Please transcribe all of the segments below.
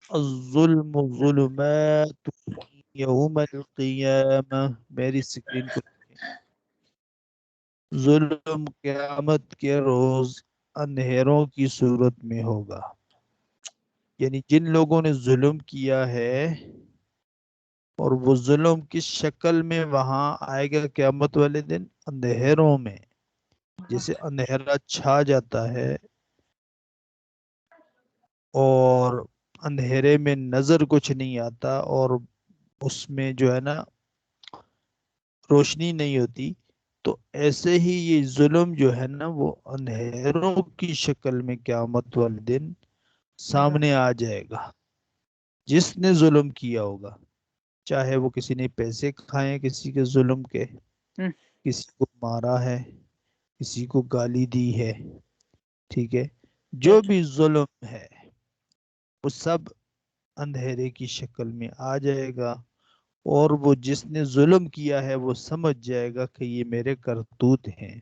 الظلم ظلمات یوم القیامہ. میری سکرین کو ظلم قیامت کے روز اندھیروں کی صورت میں ہوگا. یعنی جن لوگوں نے ظلم کیا ہے اور وہ ظلم کس شکل میں وہاں آئے گا قیامت والے دن؟ اندھیروں میں. جیسے اندھیرا چھا جاتا ہے اور اندھیرے میں نظر کچھ نہیں آتا اور اس میں جو ہے نا روشنی نہیں ہوتی، تو ایسے ہی یہ ظلم جو ہے نا وہ اندھیروں کی شکل میں قیامت والے دن سامنے آ جائے گا. جس نے ظلم کیا ہوگا، چاہے وہ کسی نے پیسے کھائے کسی کے ظلم کے، کسی کو مارا ہے، کسی کو گالی دی ہے، ٹھیک ہے، جو بھی ظلم ہے وہ سب اندھیرے کی شکل میں آ جائے گا. اور وہ جس نے ظلم کیا ہے وہ سمجھ جائے گا کہ یہ میرے کرتوت ہیں،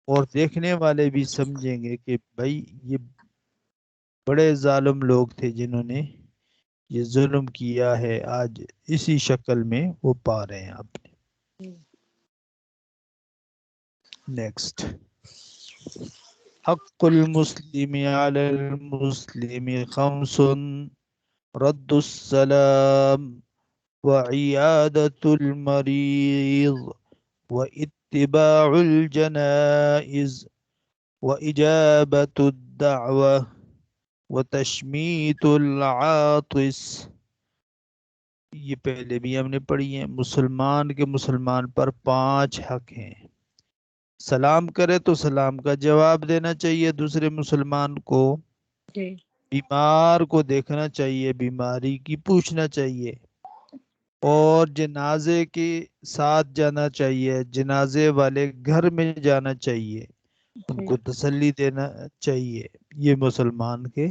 اور دیکھنے والے بھی سمجھیں گے کہ بھائی یہ بڑے ظالم لوگ تھے جنہوں نے یہ ظلم کیا ہے، آج اسی شکل میں وہ پا رہے ہیں آپ نے. نیکسٹ. حق المسلم علی المسلم خمس: رد السلام، وعیادة المریض، واتباع الجنائز، وإجابة الدعوة، وتشمیت العاطس. یہ پہلے بھی ہم نے پڑھی ہیں. مسلمان کے مسلمان پر 5 حق ہیں. سلام کرے تو سلام کا جواب دینا چاہیے دوسرے مسلمان کو. بیمار کو دیکھنا چاہیے، بیماری کی پوچھنا چاہیے، اور جنازے کے ساتھ جانا چاہیے، جنازے والے گھر میں جانا چاہیے، ان کو تسلی دینا چاہیے. یہ مسلمان کے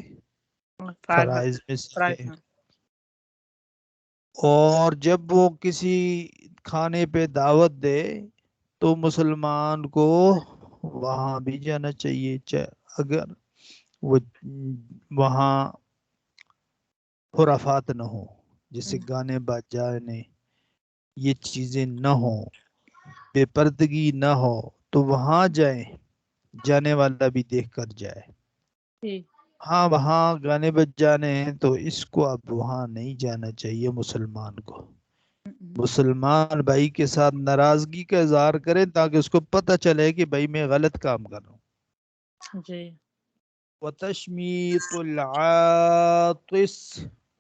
فرائض میں سے ہے. اور جب وہ کسی کھانے پہ دعوت دے تو مسلمان کو وہاں بھی جانا چاہیے، اگر وہ وہاں خرافات نہ ہو، جیسے گانے بجانے، یہ چیزیں نہ ہوں، بے پردگی نہ ہو، تو وہاں جائیں، جانے والا بھی دیکھ کر جائے. ہاں وہاں گانے بج جانے ہیں تو اس کو اب وہاں نہیں جانا چاہیے مسلمان کو. مسلمان بھائی کے ساتھ ناراضگی کا اظہار کریں تاکہ اس کو پتہ چلے کہ بھائی میں غلط کام کر رہا ہوں. وتشمیت العاطس،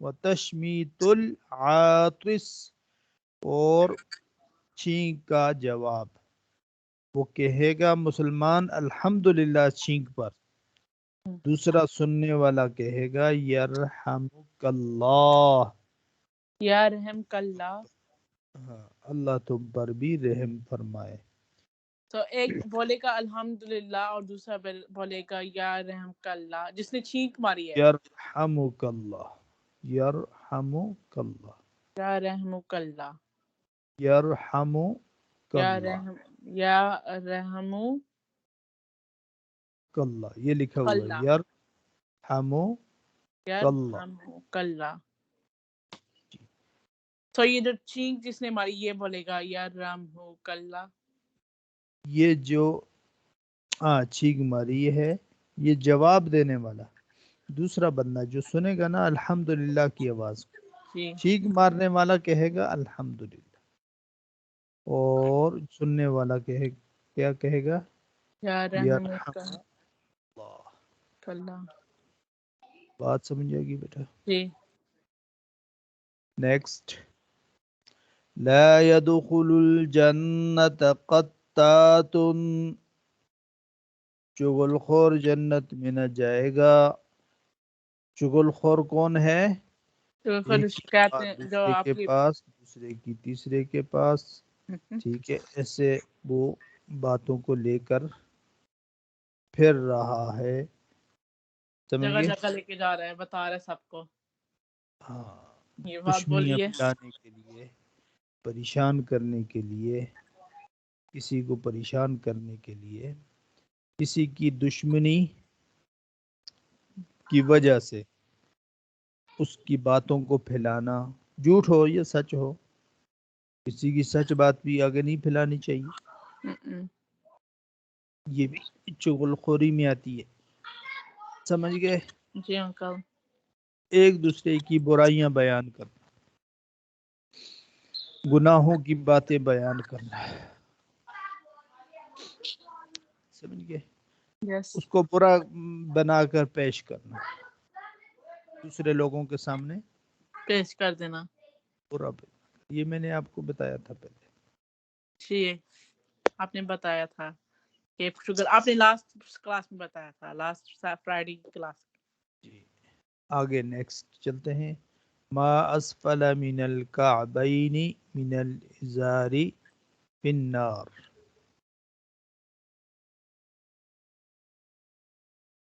وتشمیت العاطس، اور چھینک کا جواب. وہ کہے گا مسلمان الحمدللہ چھینک پر، دوسرا سننے والا کہے گا یرحمک اللہ، یا رحم کلّہ. ہاں اللہ تم پر بھی رحم فرمائے. تو ایک بولے گا الحمدللہ اور دوسرا بولے گا یا رحم کلّہ، جس نے چھینک ماری ہے. یرحمک اللہ، یرحمک اللہ، یا رحم کلّہ، یرحمک یا اللہ، رحم، یا رحم اللہ یہ لکھا ہوا ہے کلّہ، یرحمک اللہ. یرحم کلّہ. تو یہ جو چھینک جس نے ماری یہ بولے گا یا رحم کلّہ. یہ جو چھینک ماری ہے یہ جواب دینے والا دوسرا بندہ جو سنے گا نا الحمدللہ کی آواز کو، چھینک مارنے والا کہے گا الحمدللہ، اور سننے والا کیا کہے گا؟ یا رحم یرحم اللہ. کلّہ. بات سمجھ آئے گی بیٹا؟ جی. نیکسٹ. لا يدخل الجنة قطات، چغل خور جنت میں نہ جائے گا. چغل خور کون ہے؟ ایک کی بات جو دوسرے آپ کے کی پاس، دوسرے کی تیسرے کے پاس، ٹھیک ہے، ایسے وہ باتوں کو لے کر پھر رہا ہے. سمجھ جگہ گئے؟ جگہ لے کے جا رہا ہے، بتا رہا ہے سب کو. ہاں، یہ بات دشمنیاں بولیے. پھیلانے کے لیے، پریشان کرنے کے لیے، کسی کو پریشان کرنے کے لیے، کسی کی دشمنی کی وجہ سے اس کی باتوں کو پھیلانا، جھوٹ ہو یا سچ ہو، کسی کی سچ بات بھی آگے نہیں پھیلانی چاہیے، یہ بھی چغل خوری میں آتی ہے، سمجھ گئے؟ جی انکل۔ ایک دوسرے کی برائیاں بیان کرنا، گناہوں کی باتیں بیان کرنا، سمجھ گئے؟ یس، اس کو برا بنا کر پیش کرنا، دوسرے لوگوں کے سامنے پیش کر دینا۔ برا، یہ میں نے آپ کو بتایا تھا پہلے۔ جی آپ نے بتایا تھا کہ شکر، آپ نے لاسٹ کلاس میں بتایا تھا، لاسٹ فرائیڈے کی کلاس۔ جی آگے نیکسٹ چلتے ہیں۔ ما اسفل من الکعبین من الازار فی النار،